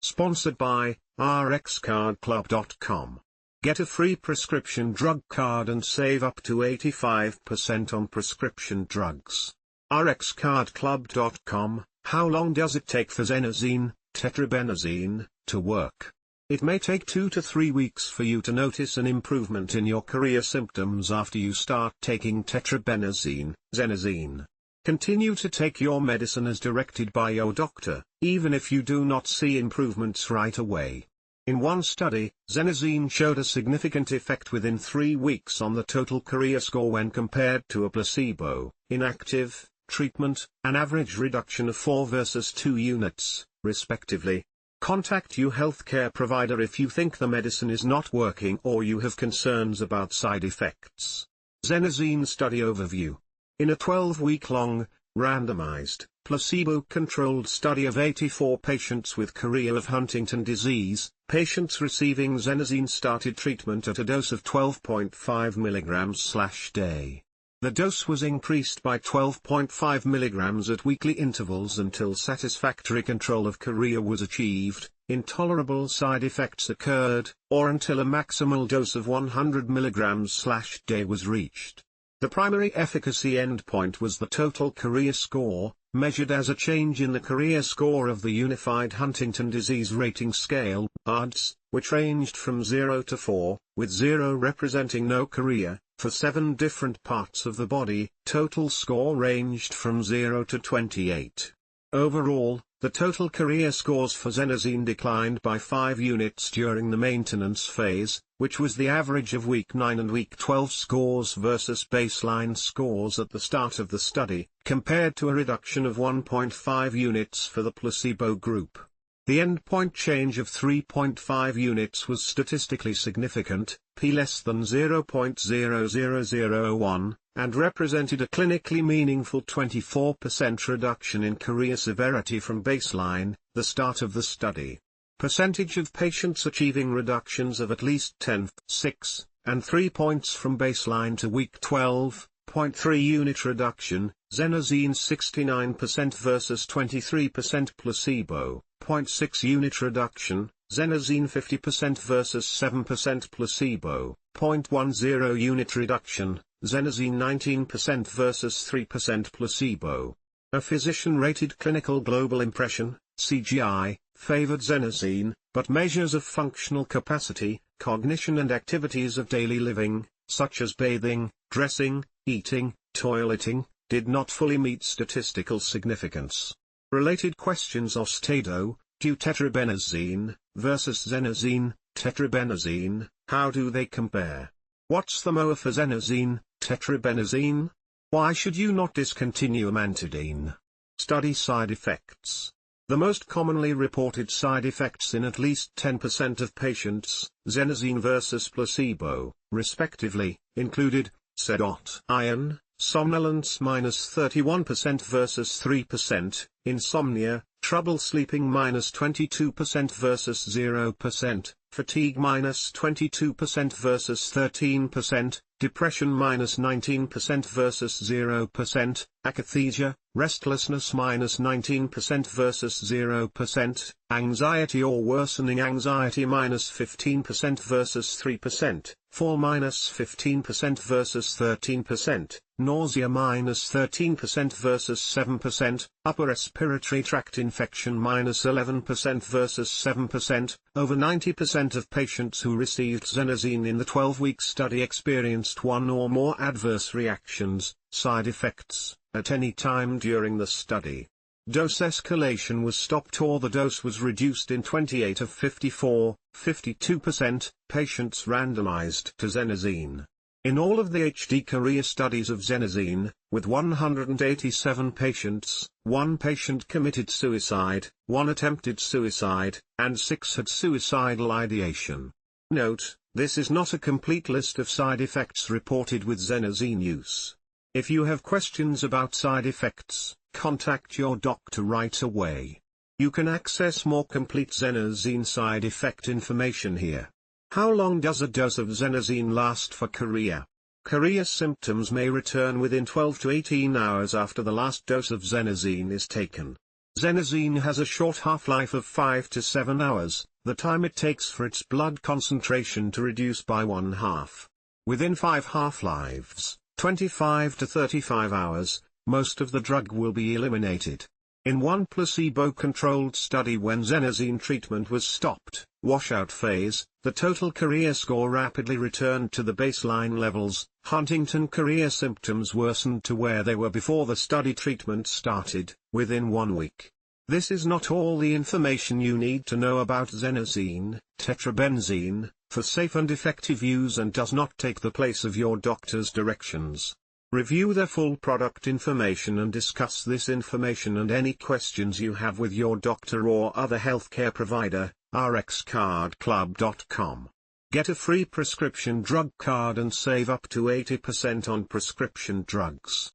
Sponsored by RxCardClub.com. Get a free prescription drug card and save up to 85% on prescription drugs. RxCardClub.com. How long does it take for Xenazine Tetrabenazine to work? It may take 2 to 3 weeks for you to notice an improvement in your chorea symptoms after you start taking tetrabenazine, Xenazine. Continue to take your medicine as directed by your doctor, even if you do not see improvements right away. In one study, Xenazine showed a significant effect within 3 weeks on the Total Chorea Score when compared to a placebo, inactive, treatment, an average reduction of 4 versus 2 units, respectively. Contact your healthcare provider if you think the medicine is not working or you have concerns about side effects. Xenazine Study Overview. In a 12-week-long, randomized, placebo-controlled study of 84 patients with chorea of Huntington disease, patients receiving Xenazine started treatment at a dose of 12.5 mg/day. The dose was increased by 12.5 mg at weekly intervals until satisfactory control of chorea was achieved, intolerable side effects occurred, or until a maximal dose of 100 mg/day was reached. The primary efficacy endpoint was the Total Chorea Score, measured as a change in the chorea score of the Unified Huntington Disease Rating Scale, UHDRS, which ranged from 0 to 4, with 0 representing no chorea. For 7 different parts of the body, total score ranged from 0 to 28. Overall, the total chorea scores for Xenazine declined by 5 units during the maintenance phase, which was the average of week 9 and week 12 scores versus baseline scores at the start of the study, compared to a reduction of 1.5 units for the placebo group. The endpoint change of 3.5 units was statistically significant, p less than 0.00001, and represented a clinically meaningful 24% reduction in chorea severity from baseline, the start of the study. Percentage of patients achieving reductions of at least 10, 6, and 3 points from baseline to week 12, 0.3 unit reduction, Xenazine 69% versus 23% placebo, 0.6 unit reduction, Xenazine 50% versus 7% placebo, 0.10 unit reduction, Xenazine 19% versus 3% placebo. A physician-rated clinical global impression, CGI, favored Xenazine, but measures of functional capacity, cognition and activities of daily living, such as bathing, dressing, eating, toileting, did not fully meet statistical significance. Related questions: Austedo, deutetrabenazine, versus Xenazine, tetrabenazine, how do they compare? What's the MOA for Xenazine, tetrabenazine? Why should you not discontinue amantadine? Study side effects. The most commonly reported side effects in at least 10% of patients, Xenazine versus placebo, respectively, included sedation, somnolence -31% versus 3%, insomnia, trouble sleeping -22% versus 0%, fatigue -22% versus 13%, depression -19% versus 0%, akathisia, restlessness -19% versus 0%, anxiety or worsening anxiety -15% versus 3%, fall -15% versus 13%, nausea -13% versus 7%, upper respiratory tract infection -11% versus 7%. Over 90% of patients who received Xenazine in the 12-week study experienced one or more adverse reactions, side effects, at any time during the study. Dose escalation was stopped or the dose was reduced in 28 of 54, 52%, patients randomized to Xenazine. In all of the HD chorea studies of Xenazine, with 187 patients, 1 patient committed suicide, 1 attempted suicide, and 6 had suicidal ideation. Note, this is not a complete list of side effects reported with Xenazine use. If you have questions about side effects, contact your doctor right away. You can access more complete Xenazine side effect information here. How long does a dose of Xenazine last for chorea? Chorea symptoms may return within 12 to 18 hours after the last dose of Xenazine is taken. Xenazine has a short half-life of 5 to 7 hours, the time it takes for its blood concentration to reduce by 1/2. Within 5 half-lives, 25 to 35 hours, most of the drug will be eliminated. In one placebo-controlled study when Xenazine treatment was stopped, washout phase, the total chorea score rapidly returned to the baseline levels. Huntington chorea symptoms worsened to where they were before the study treatment started, within 1 week. This is not all the information you need to know about Xenazine Tetrabenazine for safe and effective use and does not take the place of your doctor's directions. Review their full product information and discuss this information and any questions you have with your doctor or other healthcare provider. rxcardclub.com. Get a free prescription drug card and save up to 80% on prescription drugs.